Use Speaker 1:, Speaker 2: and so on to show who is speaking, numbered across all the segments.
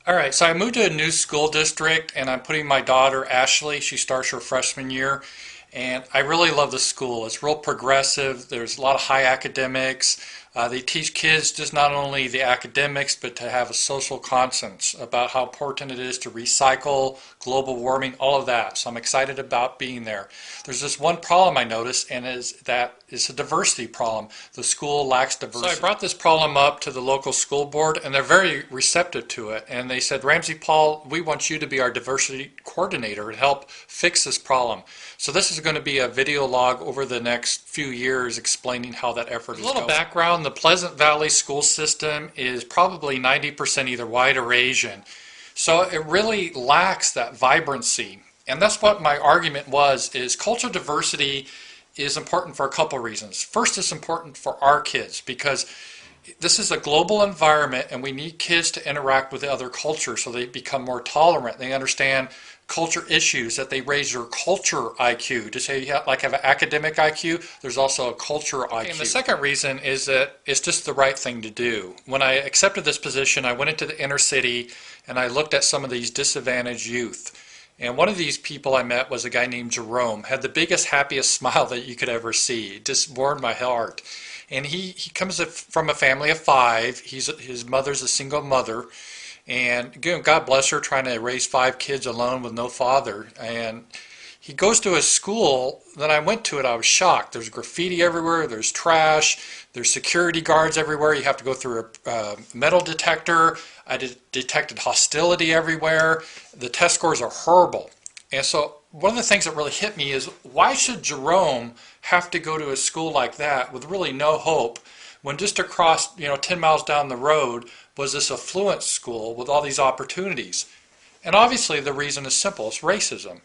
Speaker 1: All right, so I moved to a new school district and I'm putting my daughter Ashley, she starts her freshman year, and I really love the school. It's real progressive. There's a lot of high academics. They teach kids just not only the academics, but to have a social conscience about how important it is to recycle, global warming, all of that. So I'm excited about being there. There's this one problem I noticed, and is that it's a diversity problem. The school lacks diversity. So I brought this problem up to the local school board, and they're very receptive to it. And they said, Ramsey Paul, we want you to be our diversity coordinator and help fix this problem. So this is going to be a video log over the next few years explaining how that effort is going. A little background, the Pleasant Valley school system is probably 90% either white or Asian. So it really lacks that vibrancy. And that's what my argument was, is cultural diversity is important for a couple of reasons. First, it's important for our kids because this is a global environment and we need kids to interact with the other cultures so they become more tolerant. They understand culture issues, that they raise their culture IQ. To say you have an academic IQ, there's also a culture IQ. And the second reason is that it's just the right thing to do. When I accepted this position, I went into the inner city and I looked at some of these disadvantaged youth. And one of these people I met was a guy named Jerome, had the biggest, happiest smile that you could ever see. It just warmed my heart. And he comes from a family of five. His mother's a single mother. And God bless her, trying to raise five kids alone with no father. And he goes to a school that I went to it. I was shocked. There's graffiti everywhere. There's trash. There's security guards everywhere. You have to go through a metal detector. I detected hostility everywhere. The test scores are horrible. And so one of the things that really hit me is, why should Jerome have to go to a school like that with really no hope when just across 10 miles down the road was this affluent school with all these opportunities? And obviously the reason is simple. It's racism.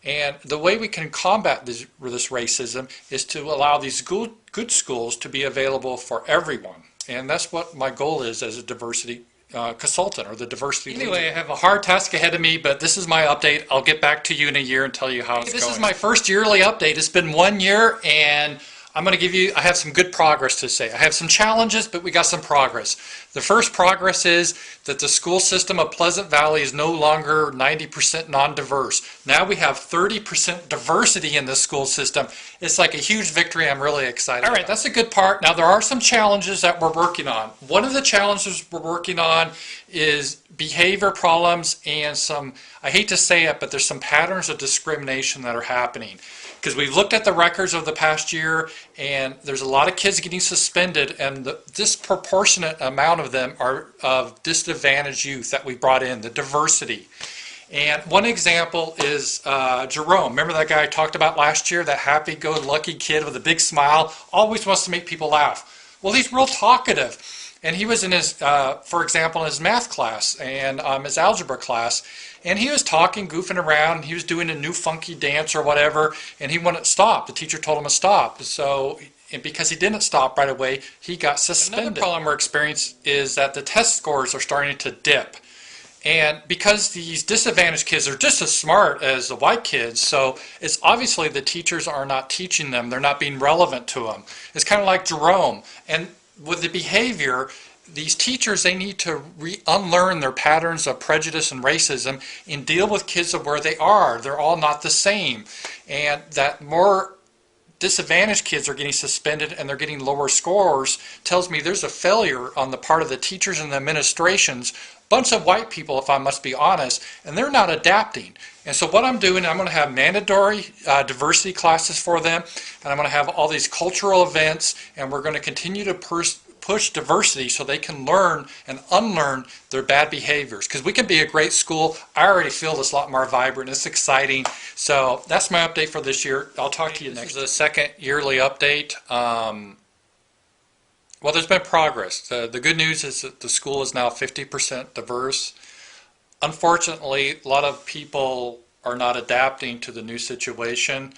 Speaker 1: And the way we can combat this racism is to allow these good schools to be available for everyone. And that's what my goal is as a diversity consultant, or the diversity leader. Anyway, I have a hard task ahead of me, but this is my update. I'll get back to you in a year and tell you how it's going. This is my first yearly update. It's been 1 year, and I have some good progress to say. I have some challenges, but we got some progress. The first progress is that the school system of Pleasant Valley is no longer 90% non-diverse. Now we have 30% diversity in the school system. It's like a huge victory. I'm really excited. All right, that's a good part. Now there are some challenges that we're working on. One of the challenges we're working on is behavior problems and some, I hate to say it, but there's some patterns of discrimination that are happening. Because we've looked at the records of the past year, and there's a lot of kids getting suspended, and the disproportionate amount of them are of disadvantaged youth that we brought in, the diversity. And one example is Jerome. Remember that guy I talked about last year, that happy-go-lucky kid with a big smile, always wants to make people laugh. Well, he's real talkative. And he was in his, for example, in his math class and his algebra class, and he was talking, goofing around, and he was doing a new funky dance or whatever, and he wouldn't stop. The teacher told him to stop. So, and because he didn't stop right away, he got suspended. Another problem we're experiencing is that the test scores are starting to dip. And because these disadvantaged kids are just as smart as the white kids, so it's obviously the teachers are not teaching them. They're not being relevant to them. It's kind of like Jerome. And with the behavior, these teachers, they need to unlearn their patterns of prejudice and racism and deal with kids of where they are. They're all not the same. And that more disadvantaged kids are getting suspended and they're getting lower scores tells me there's a failure on the part of the teachers and the administrations. Bunch of white people, if I must be honest, and they're not adapting. And so what I'm doing, I'm going to have mandatory diversity classes for them, and I'm going to have all these cultural events, and we're going to continue to push diversity so they can learn and unlearn their bad behaviors. Because we can be a great school. I already feel this a lot more vibrant. It's exciting. So that's my update for this year. I'll talk to you next. This is the second yearly update. Well, there's been progress. The good news is that the school is now 50% diverse. Unfortunately, a lot of people are not adapting to the new situation.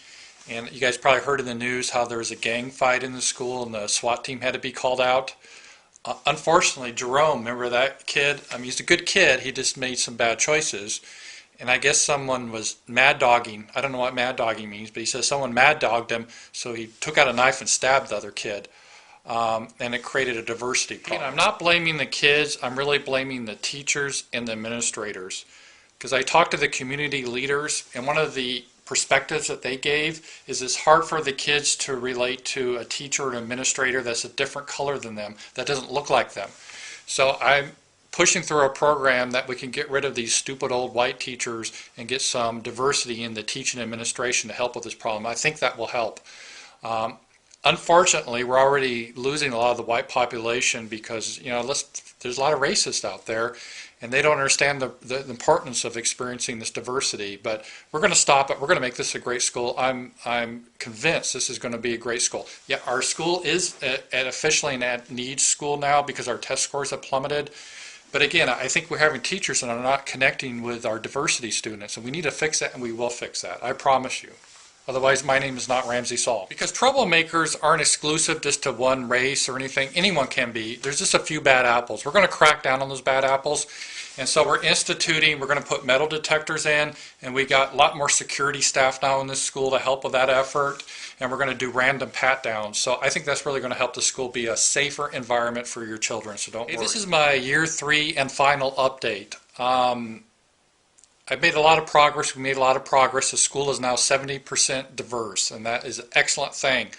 Speaker 1: And you guys probably heard in the news how there was a gang fight in the school and the SWAT team had to be called out. Unfortunately, Jerome, remember that kid? I mean, he's a good kid. He just made some bad choices. And I guess someone was mad dogging. I don't know what mad dogging means, but he says someone mad dogged him, so he took out a knife and stabbed the other kid. and it created a diversity problem. I'm not blaming the kids, I'm really blaming the teachers and the administrators. Because I talked to the community leaders, and one of the perspectives that they gave is it's hard for the kids to relate to a teacher or an administrator that's a different color than them, that doesn't look like them. So I'm pushing through a program that we can get rid of these stupid old white teachers and get some diversity in the teaching administration to help with this problem. I think that will help. Unfortunately, we're already losing a lot of the white population because, you know, there's a lot of racists out there, and they don't understand the importance of experiencing this diversity. But we're going to stop it. We're going to make this a great school. I'm convinced this is going to be a great school. Yeah, our school is officially an needs school now because our test scores have plummeted. But again, I think we're having teachers that are not connecting with our diversity students, and we need to fix that, and we will fix that. I promise you. Otherwise, my name is not Ramsey Saul. Because troublemakers aren't exclusive just to one race or anything. Anyone can be. There's just a few bad apples. We're going to crack down on those bad apples. And so we're going to put metal detectors in, and we got a lot more security staff now in this school to help with that effort. And we're going to do random pat-downs. So I think that's really going to help the school be a safer environment for your children. So don't worry. This is my year 3 and final update. I've made a lot of progress. We made a lot of progress. The school is now 70% diverse, and that is an excellent thing.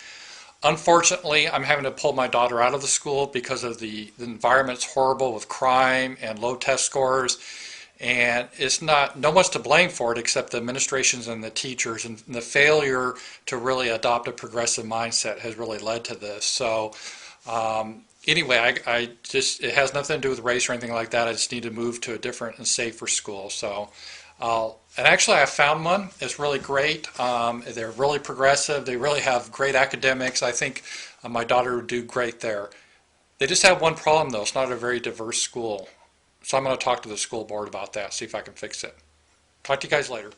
Speaker 1: Unfortunately, I'm having to pull my daughter out of the school because of the environment's horrible with crime and low test scores. And it's no one's to blame for it except the administrations and the teachers, and the failure to really adopt a progressive mindset has really led to this. So anyway, it has nothing to do with race or anything like that. I just need to move to a different and safer school. So, and actually I found one. It's really great. They're really progressive. They really have great academics. I think my daughter would do great there. They just have one problem though. It's not a very diverse school. So I'm going to talk to the school board about that, see if I can fix it. Talk to you guys later.